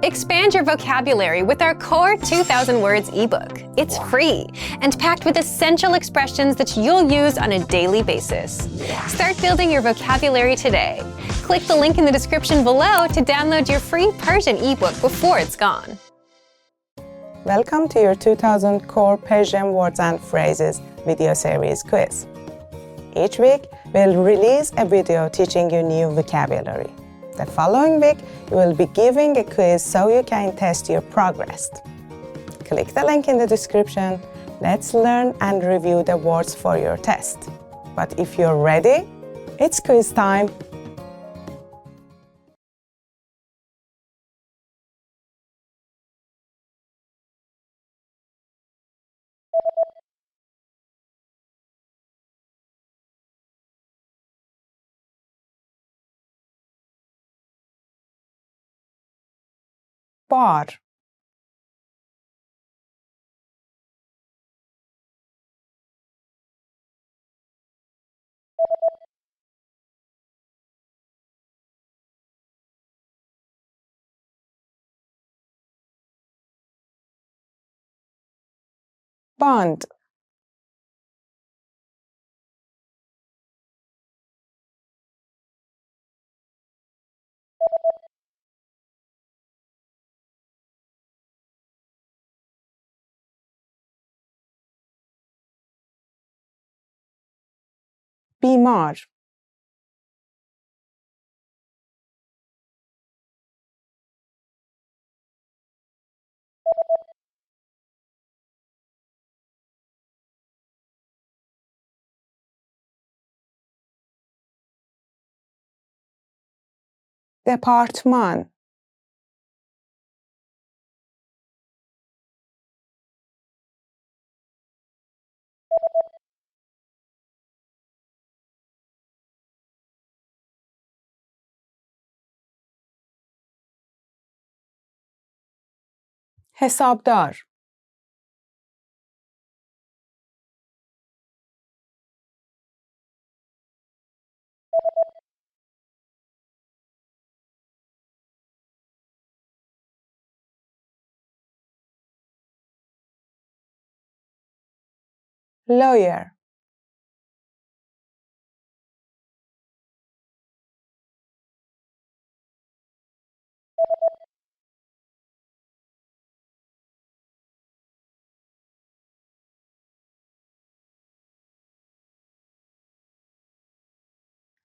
Expand your vocabulary with our Core 2000 Words ebook. It's free and packed with essential expressions that you'll use on a daily basis. Start building your vocabulary today. Click the link in the description below to download your free Persian ebook before it's gone. Welcome to your 2000 Core Persian Words and Phrases video series quiz. Each week, we'll release a video teaching you new vocabulary. The following week, we will be giving a quiz so you can test your progress. Click the link in the description. Let's learn and review the words for your test. But if you're ready, it's quiz time. Bar. Bond. بیمار. دپارتمان. حسابدار. lawyer.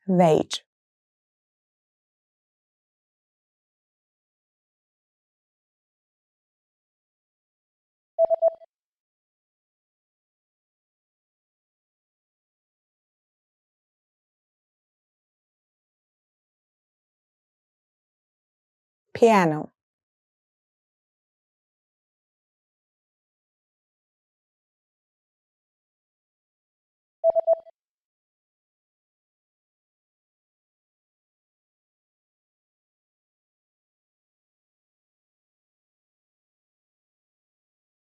wage. piano.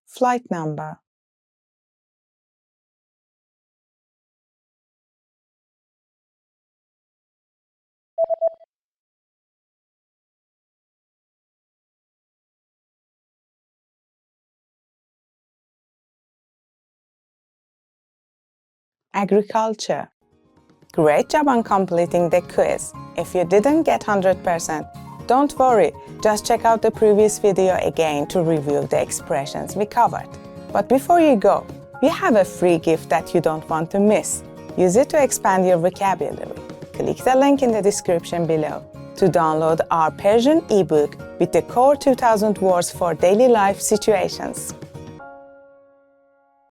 flight number. agriculture. Great job on completing the quiz. If you didn't get 100%, don't worry, just check out the previous video again to review the expressions we covered. But before you go, we have a free gift that you don't want to miss. Use it to expand your vocabulary. Click the link in the description below to download our Persian ebook with the Core 2000 Words for Daily Life Situations.